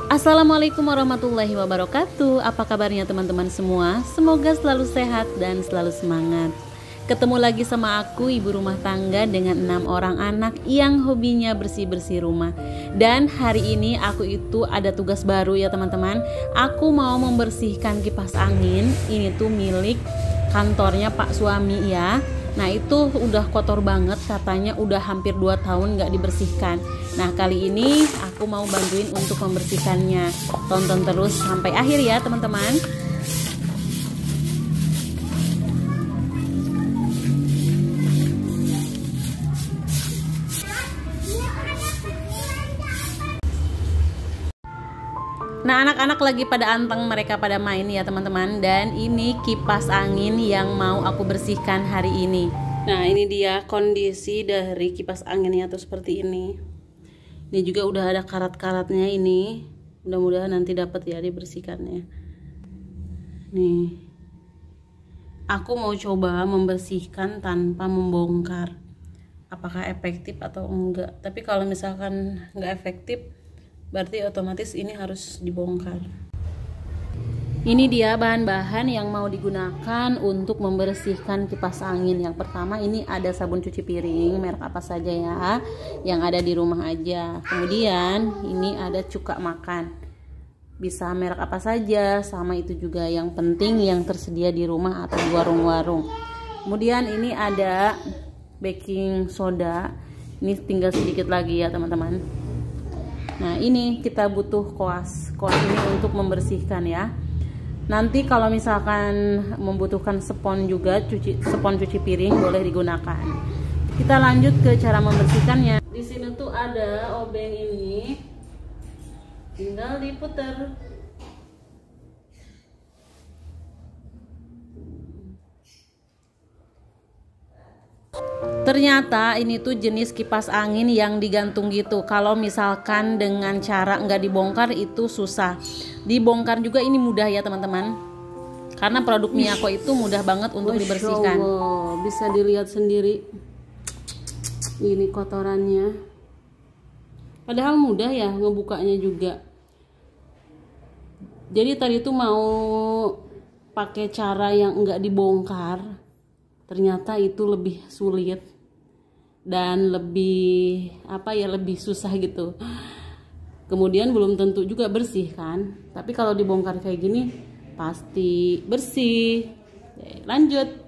Assalamualaikum warahmatullahi wabarakatuh. Apa kabarnya teman-teman semua? Semoga selalu sehat dan selalu semangat. Ketemu lagi sama aku, ibu rumah tangga dengan 6 orang anak yang hobinya bersih-bersih rumah. Dan hari ini aku itu ada tugas baru ya teman-teman. Aku mau membersihkan kipas angin. Ini tuh milik kantornya Pak suami ya. Nah itu udah kotor banget, katanya udah hampir 2 tahun gak dibersihkan. Nah kali ini aku mau bantuin untuk membersihkannya. Tonton terus sampai akhir ya teman-teman. Nah anak-anak lagi pada anteng, mereka pada main ya teman-teman. Dan ini kipas angin yang mau aku bersihkan hari ini. Nah ini dia kondisi dari kipas anginnya tuh seperti ini. Ini juga udah ada karat-karatnya ini. Mudah-mudahan nanti dapat ya dibersihkannya. Nih, aku mau coba membersihkan tanpa membongkar. Apakah efektif atau enggak? Tapi kalau misalkan enggak efektif, berarti otomatis ini harus dibongkar. Ini dia bahan-bahan yang mau digunakan untuk membersihkan kipas angin. Yang pertama ini ada sabun cuci piring, merek apa saja ya, yang ada di rumah aja. Kemudian ini ada cuka makan, bisa merek apa saja, sama itu juga yang penting yang tersedia di rumah atau di warung-warung. Kemudian ini ada baking soda, ini tinggal sedikit lagi ya teman-teman. Nah ini kita butuh koas ini untuk membersihkan ya. Nanti kalau misalkan membutuhkan spons juga, spons cuci piring boleh digunakan. Kita lanjut ke cara membersihkannya. Di sini tuh ada obeng ini, tinggal diputer. Ternyata ini tuh jenis kipas angin yang digantung gitu. Kalau misalkan dengan cara nggak dibongkar itu susah. Dibongkar juga ini mudah ya teman-teman. Karena produk Miyako itu mudah banget untuk dibersihkan. Bisa dilihat sendiri. Ini kotorannya. Padahal mudah ya ngebukanya juga. Jadi tadi tuh mau pakai cara yang nggak dibongkar. Ternyata itu lebih sulit dan lebih lebih susah gitu. Kemudian belum tentu juga bersih kan, tapi kalau dibongkar kayak gini pasti bersih. Lanjut.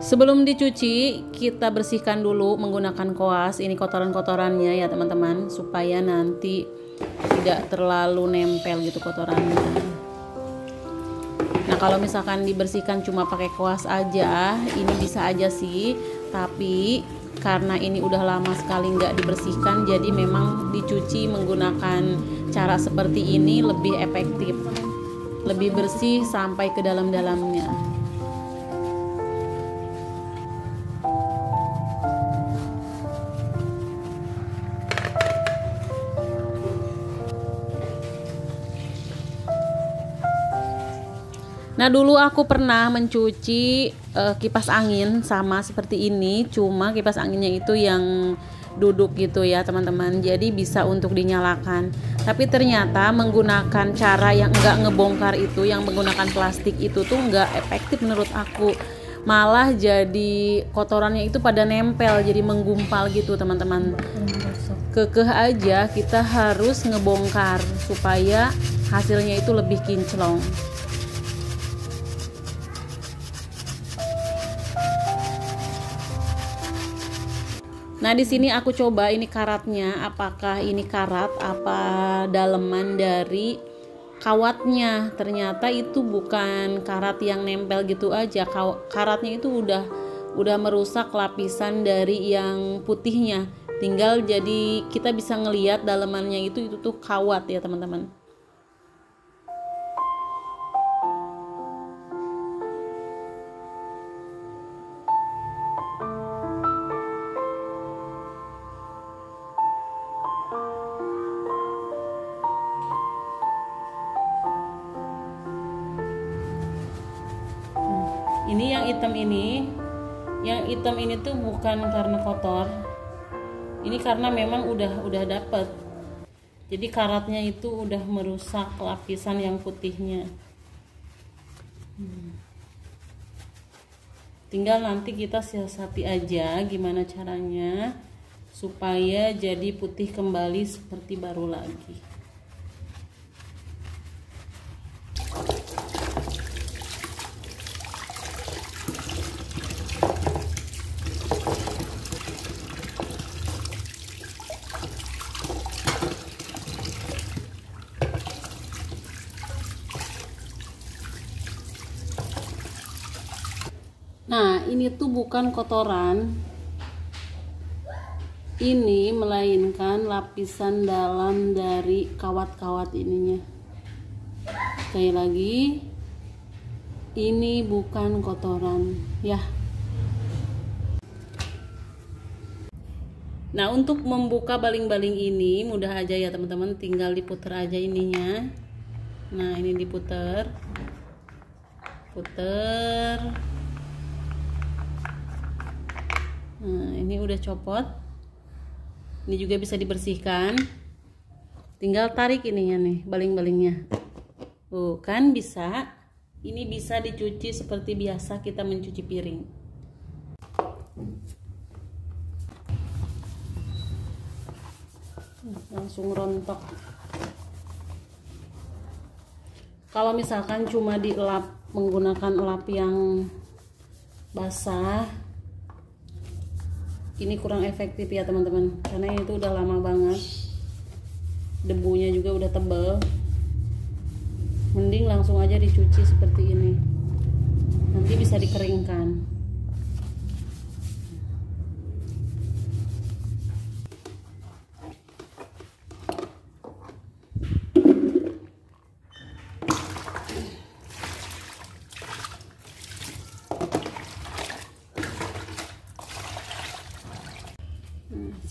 Sebelum dicuci, kita bersihkan dulu menggunakan koas. Ini kotoran-kotorannya ya teman-teman, supaya nanti tidak terlalu nempel gitu kotorannya. Nah kalau misalkan dibersihkan cuma pakai koas aja, ini bisa aja sih. Tapi karena ini udah lama sekali nggak dibersihkan, jadi memang dicuci menggunakan cara seperti ini lebih efektif, lebih bersih sampai ke dalam-dalamnya. Nah dulu aku pernah mencuci kipas angin sama seperti ini, cuma kipas anginnya itu yang duduk gitu ya teman-teman, jadi bisa untuk dinyalakan. Tapi ternyata menggunakan cara yang enggak ngebongkar itu, yang menggunakan plastik itu tuh enggak efektif menurut aku. Malah jadi kotorannya itu pada nempel, jadi menggumpal gitu teman-teman. Kekeh aja, kita harus ngebongkar supaya hasilnya itu lebih kinclong. Nah, di sini aku coba ini karatnya, apakah ini karat apa daleman dari kawatnya. Ternyata itu bukan karat yang nempel gitu aja. Karatnya itu udah merusak lapisan dari yang putihnya. Tinggal jadi kita bisa ngelihat dalemannya itu tuh kawat ya, teman-teman. Ini yang hitam ini tuh bukan karena kotor, ini karena memang udah dapet, jadi karatnya itu udah merusak lapisan yang putihnya. Tinggal nanti kita siasati aja gimana caranya supaya jadi putih kembali seperti baru lagi. Nah, ini tuh bukan kotoran, ini melainkan lapisan dalam dari kawat-kawat ininya. Sekali lagi, ini bukan kotoran ya. Nah, untuk membuka baling-baling ini mudah aja ya teman-teman, tinggal diputar aja ininya. Nah, ini diputar, nah ini udah copot. Ini juga bisa dibersihkan, tinggal tarik ininya nih, baling-balingnya. Kan bisa. Ini bisa dicuci seperti biasa kita mencuci piring. Langsung rontok. Kalau misalkan cuma dielap menggunakan elap yang basah, ini kurang efektif ya teman-teman, karena itu udah lama banget, debunya juga udah tebal. Mending langsung aja dicuci seperti ini, nanti bisa dikeringkan.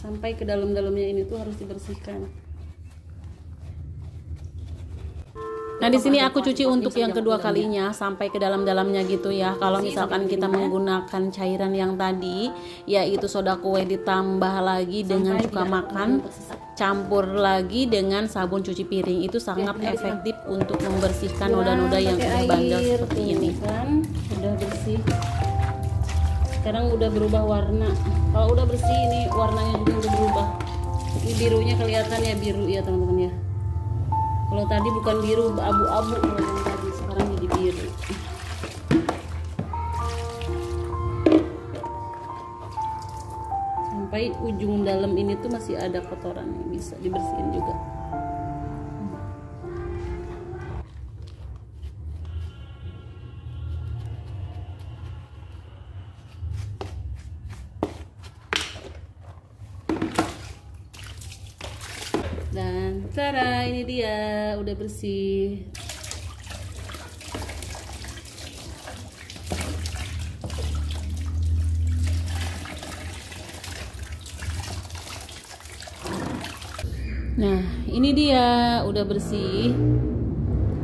Sampai ke dalam-dalamnya ini tuh harus dibersihkan. Nah, di sini aku cuci untuk yang kedua kalinya sampai ke dalam-dalamnya gitu ya. Kalau misalkan kita menggunakan cairan yang tadi, yaitu soda kue ditambah lagi dengan cuka makan, campur lagi dengan sabun cuci piring, itu sangat efektif untuk membersihkan noda-noda yang udah bandel seperti ini. Kan udah bersih. Sekarang udah berubah warna. Kalau udah bersih ini warnanya juga udah berubah. Ini birunya kelihatan ya, biru ya teman-teman ya. Kalau tadi bukan biru, abu-abu kalau yang tadi, sekarang jadi biru. Sampai ujung dalam ini tuh masih ada kotoran yang bisa dibersihin juga. Dan tada, ini dia udah bersih. Nah, ini dia udah bersih.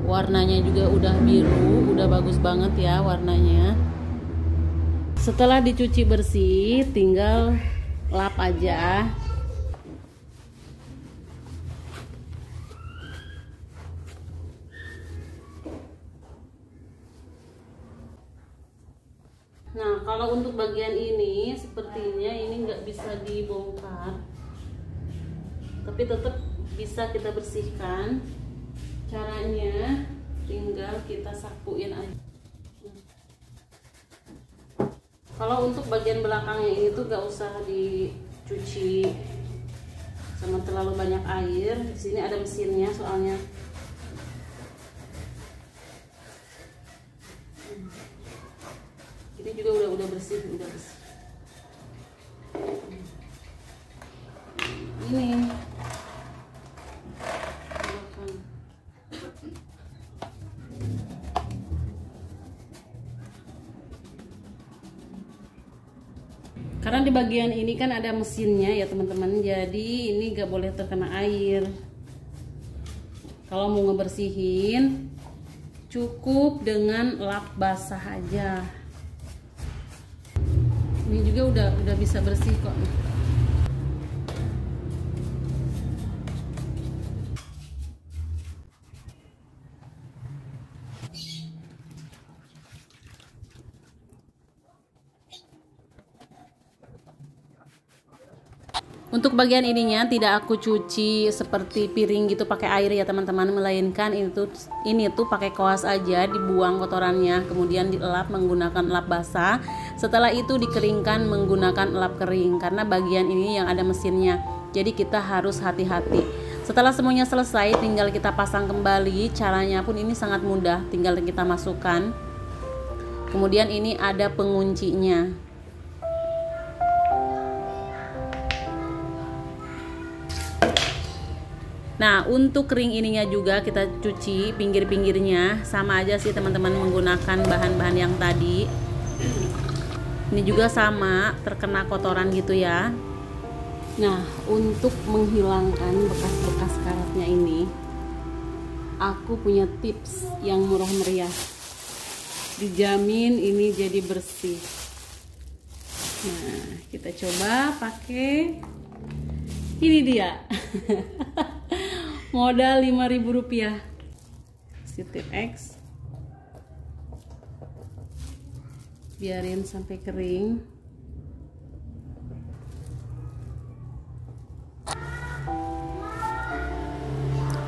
Warnanya juga udah biru, udah bagus banget ya warnanya. Setelah dicuci bersih, tinggal lap aja. Nah, kalau untuk bagian ini sepertinya ini nggak bisa dibongkar, tapi tetap bisa kita bersihkan. Caranya tinggal kita sapuin aja. Kalau untuk bagian belakangnya ini tuh nggak usah cuci sama terlalu banyak air. Di sini ada mesinnya soalnya. Ini juga udah bersih, udah bersih. Ini karena di bagian ini kan ada mesinnya ya teman-teman, jadi ini gak boleh terkena air. Kalau mau ngebersihin cukup dengan lap basah aja. Ini juga udah bisa bersih kok. Untuk bagian ininya tidak aku cuci seperti piring gitu pakai air ya teman-teman, melainkan ini tuh pakai koas aja, dibuang kotorannya, kemudian dilap menggunakan lap basah. Setelah itu dikeringkan menggunakan lap kering, karena bagian ini yang ada mesinnya. Jadi kita harus hati-hati. Setelah semuanya selesai, tinggal kita pasang kembali. Caranya pun ini sangat mudah, tinggal kita masukkan. Kemudian ini ada penguncinya. Nah, untuk kering ininya juga kita cuci pinggir-pinggirnya, sama aja sih teman-teman menggunakan bahan-bahan yang tadi. Ini juga sama, terkena kotoran gitu ya. Nah, untuk menghilangkan bekas-bekas karatnya ini, aku punya tips yang murah meriah. Dijamin ini jadi bersih. Nah, kita coba pakai ini dia. Modal Rp5.000. Si Tip X. Biarin sampai kering.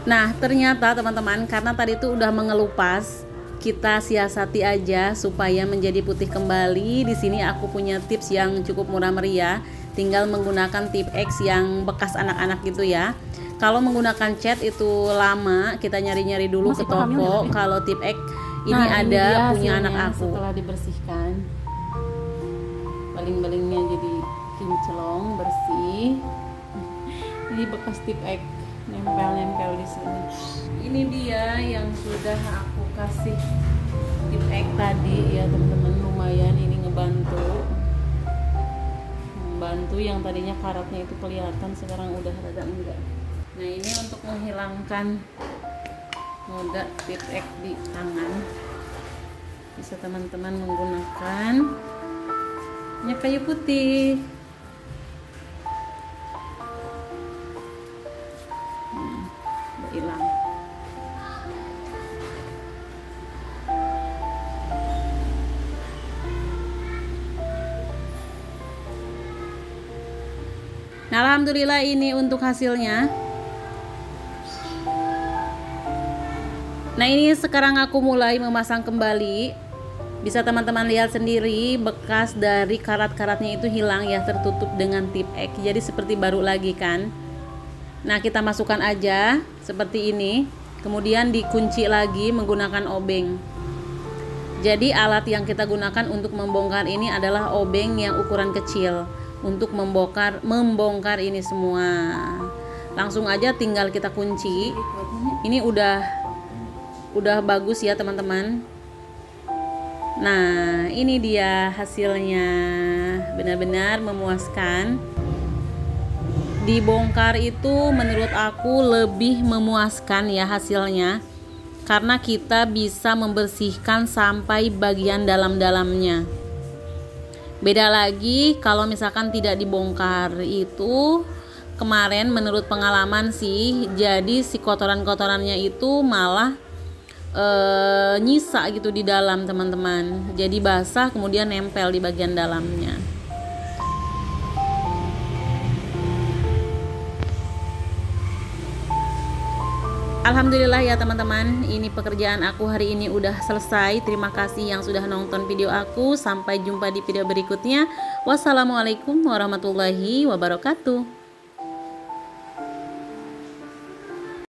Nah, ternyata teman-teman, karena tadi itu udah mengelupas, kita siasati aja supaya menjadi putih kembali. Di sini aku punya tips yang cukup murah meriah. Tinggal menggunakan Tip X yang bekas anak-anak gitu ya. Kalau menggunakan cat itu lama, kita nyari-nyari dulu ke toko. Kalau Tip X ini ada punya anak aku. Setelah dibersihkan, baling-balingnya jadi kinclong, bersih. Ini bekas Tip X nempel-nempel di sini. Ini dia yang sudah aku kasih Tip X tadi ya teman-teman, lumayan ini ngebantu. Membantu yang tadinya karatnya itu kelihatan, sekarang udah rada enggak. Nah, ini untuk menghilangkan noda Tip X di tangan, bisa teman-teman menggunakan minyak kayu putih. Udah hilang. Nah, alhamdulillah ini untuk hasilnya. Nah, ini sekarang aku mulai memasang kembali. Bisa teman-teman lihat sendiri, bekas dari karat-karatnya itu hilang ya, tertutup dengan Tip X. Jadi seperti baru lagi kan. Nah, kita masukkan aja seperti ini. Kemudian dikunci lagi menggunakan obeng. Jadi alat yang kita gunakan untuk membongkar ini adalah obeng yang ukuran kecil. Untuk membongkar ini semua. Langsung aja tinggal kita kunci. Ini udah bagus ya teman-teman. Nah, ini dia hasilnya, benar-benar memuaskan. Dibongkar itu menurut aku lebih memuaskan ya hasilnya, karena kita bisa membersihkan sampai bagian dalam-dalamnya. Beda lagi kalau misalkan tidak dibongkar. Itu kemarin menurut pengalaman sih, jadi si kotoran-kotorannya itu malah nyisa gitu di dalam teman-teman, jadi basah kemudian nempel di bagian dalamnya. Alhamdulillah ya teman-teman, ini pekerjaan aku hari ini udah selesai. Terima kasih yang sudah nonton video aku. Sampai jumpa di video berikutnya. Wassalamualaikum warahmatullahi wabarakatuh.